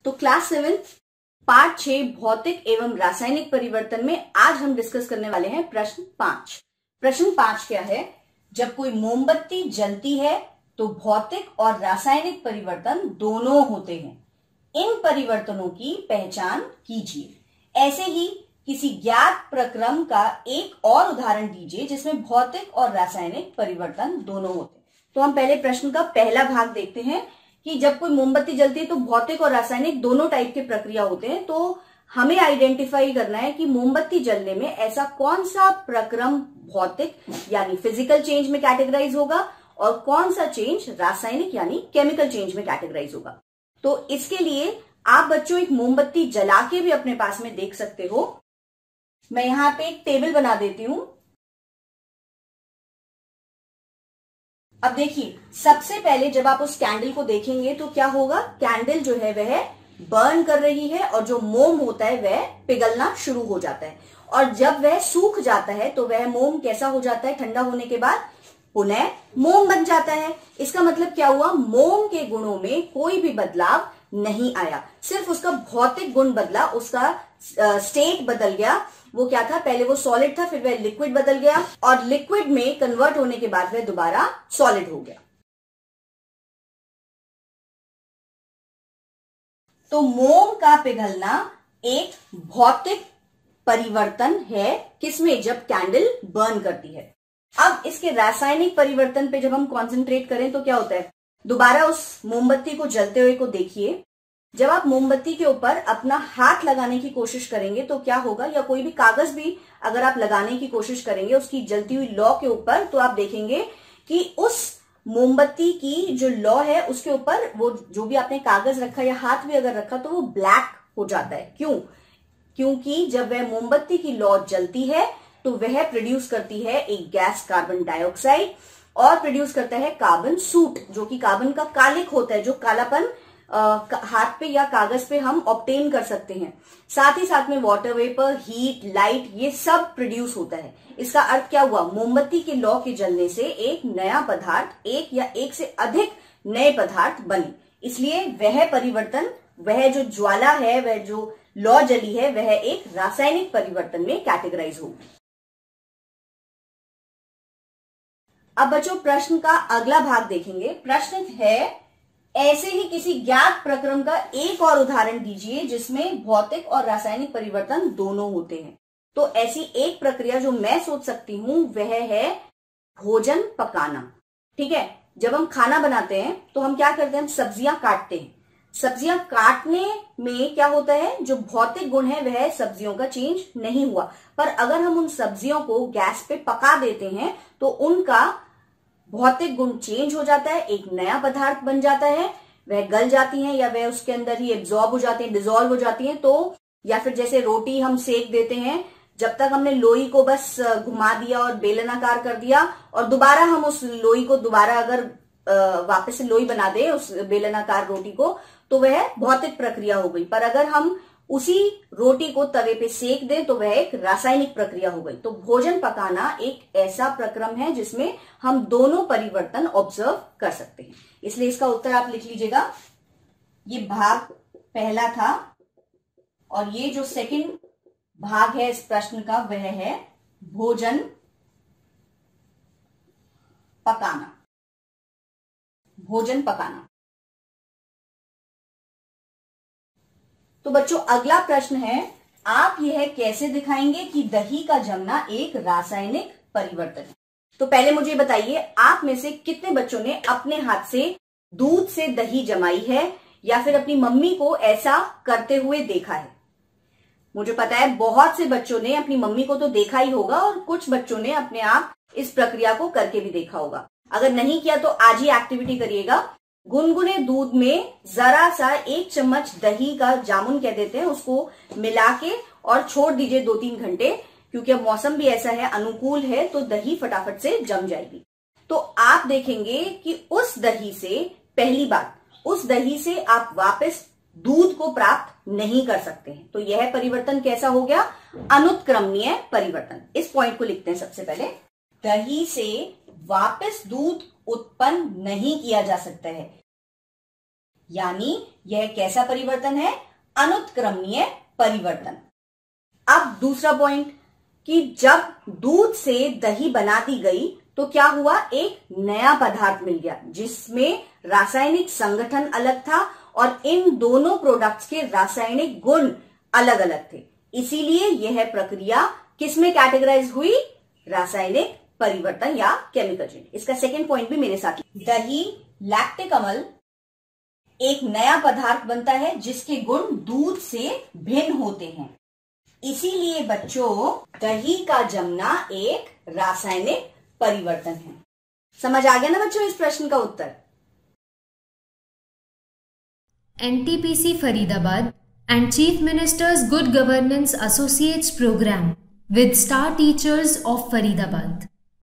तो class 7 part 6 भौतिक एवं रासायनिक परिवर्तन में आज हम डिस्कस करने वाले हैं प्रश्न 5। प्रश्न 5 क्या है? जब कोई मोमबत्ती जलती है तो भौतिक और रासायनिक परिवर्तन दोनों होते हैं। इन परिवर्तनों की पहचान कीजिए। ऐसे ही किसी ज्ञात प्रक्रम का एक और उदाहरण दीजिए जिसमें भौतिक और रासायनिक परिवर्तन दोनों होते हैं। तो हम पहले प्रश्न का पहला भाग देखते हैं कि जब कोई मोमबत्ती जलती है तो भौतिक और रासायनिक दोनों टाइप के प्रक्रिया होते हैं। तो हमें आइडेंटिफाई करना है कि मोमबत्ती जलने में ऐसा कौन सा प्रक्रम भौतिक यानी फिजिकल चेंज में कैटेगराइज होगा और कौन सा चेंज रासायनिक यानी केमिकल चेंज में कैटेगराइज होगा। तो इसके लिए आप बच्चों एक मोमबत्ती जला के भी अपने पास में देख सकते हो। मैं यहां पे एक टेबल बना देती हूं। अब देखिए, सबसे पहले जब आप उस कैंडल को देखेंगे तो क्या होगा, कैंडल जो है वह बर्न कर रही है और जो मोम होता है वह पिघलना शुरू हो जाता है। और जब वह सूख जाता है तो वह मोम कैसा हो जाता है, ठंडा होने के बाद पुनः मोम बन जाता है। इसका मतलब क्या हुआ, मोम के गुणों में कोई भी बदलाव नहीं आया, सिर्फ उसका भौतिक गुण बदला, उसका स्टेट बदल गया। वो क्या था, पहले वो सॉलिड था, फिर वह लिक्विड बदल गया और लिक्विड में कन्वर्ट होने के बाद वह दोबारा सॉलिड हो गया। तो मोम का पिघलना एक भौतिक परिवर्तन है, किसमें, जब कैंडल बर्न करती है। अब इसके रासायनिक परिवर्तन पे जब हम कंसंट्रेट करें तो क्या होता है, दोबारा उस मोमबत्ती को जलते हुए को देखिए। जब आप मोमबत्ती के ऊपर अपना हाथ लगाने की कोशिश करेंगे तो क्या होगा, या कोई भी कागज भी अगर आप लगाने की कोशिश करेंगे उसकी जलती हुई लौ के ऊपर, तो आप देखेंगे कि उस मोमबत्ती की जो लौ है उसके ऊपर वो जो भी आपने कागज रखा या हाथ भी अगर रखा तो वो ब्लैक हो जाता है। क्यों? क्योंकि जब वह मोमबत्ती की लौ जलती है तो वह प्रोड्यूस करती है एक गैस कार्बन डाइऑक्साइड और प्रोड्यूस करता है कार्बन सूट, जो कि कार्बन का कालिक होता है, जो कालापन हाथ पे या कागज पे हम ऑब्टेन कर सकते हैं। साथ ही साथ में वाटर वेपर, हीट, लाइट, ये सब प्रोड्यूस होता है। इसका अर्थ क्या हुआ, मोमबत्ती के लौ के जलने से एक नया पदार्थ, एक या एक से अधिक नए पदार्थ बने। इसलिए वह परिवर्तन, वह जो ज्वाला है, वह जो लौ जली है, वह एक रासायनिक परिवर्तन में कैटेगराइज होगी। अब बच्चों प्रश्न का अगला भाग देखेंगे। प्रश्न है, ऐसे ही किसी ज्ञात प्रक्रम का एक और उदाहरण दीजिए जिसमें भौतिक और रासायनिक परिवर्तन दोनों होते हैं। तो ऐसी एक प्रक्रिया जो मैं सोच सकती हूं वह है भोजन पकाना। ठीक है, जब हम खाना बनाते हैं तो हम क्या करते हैं, हम सब्जियां काटते हैं। सब्जियां काटने में क्या होता है, जो भौतिक गुण है वह सब्जियों का चेंज नहीं हुआ, पर अगर हम उन सब्जियों को गैस पे पका देते हैं तो उनका भौतिक गुण चेंज हो जाता है, एक नया पदार्थ बन जाता है, वह गल जाती हैं या वह उसके अंदर ही एब्जॉर्ब हो जाती हैं, डिसॉल्व हो जाती हैं। तो या फिर जैसे रोटी हम सेक देते हैं, जब तक हमने लोई को बस घुमा दिया और बेलनाकार कर दिया और दोबारा हम उस लोई को दोबारा अगर वापस से लोई बना दे उस बेलनाकार रोटी को, तो वह भौतिक प्रक्रिया हो गई। पर अगर हम उसी रोटी को तवे पे सेक दें तो वह एक रासायनिक प्रक्रिया हो गई। तो भोजन पकाना एक ऐसा प्रक्रम है जिसमें हम दोनों परिवर्तन ऑब्जर्व कर सकते हैं। इसलिए इसका उत्तर आप लिख लीजिएगा। ये भाग पहला था और ये जो सेकंड भाग है इस प्रश्न का वह है भोजन पकाना। भोजन पकाना। तो बच्चों अगला प्रश्न है, आप यह कैसे दिखाएंगे कि दही का जमना एक रासायनिक परिवर्तन है। तो पहले मुझे बताइए, आप में से कितने बच्चों ने अपने हाथ से दूध से दही जमाई है या फिर अपनी मम्मी को ऐसा करते हुए देखा है। मुझे पता है बहुत से बच्चों ने अपनी मम्मी को तो देखा ही होगा और कुछ बच्चों ने अपने आप इस प्रक्रिया को करके भी देखा होगा। अगर नहीं किया तो आज ही एक्टिविटी करिएगा। गुनगुने दूध में जरा सा 1 चम्मच दही का जामुन कह देते हैं, उसको मिला के और छोड़ दीजिए 2-3 घंटे, क्योंकि अब मौसम भी ऐसा है, अनुकूल है, तो दही फटाफट से जम जाएगी। तो आप देखेंगे कि उस दही से, पहली बात, उस दही से आप वापस दूध को प्राप्त नहीं कर सकते हैं। तो यह परिवर्तन कैसा हो गया, अनुत्क्रमणीय परिवर्तन। इस पॉइंट को लिखते हैं सबसे पहले। दही से वापस दूध उत्पन्न नहीं किया जा सकता है, यानी यह कैसा परिवर्तन है? अनुत्क्रमणीय परिवर्तन। अब दूसरा पॉइंट कि जब दूध से दही बना दी गई तो क्या हुआ? एक नया पदार्थ मिल गया जिसमें रासायनिक संगठन अलग था और इन दोनों प्रोडक्ट्स के रासायनिक गुण अलग अलग थे। इसीलिए यह प्रक्रिया किसमें कैटेगराइज हुई? रासायनिक परिवर्तन या केमिकल चेंज। इसका सेकेंड पॉइंट भी मेरे साथ। दही, लैक्टिक अम्ल एक नया पदार्थ बनता है जिसके गुण दूध से भिन्न होते हैं। इसीलिए बच्चों, दही का जमना एक रासायनिक परिवर्तन है। समझ आ गया ना बच्चों इस प्रश्न का उत्तर? NTPC Faridabad and Chief Minister's Good Governance Associates Program with star teachers of Faridabad.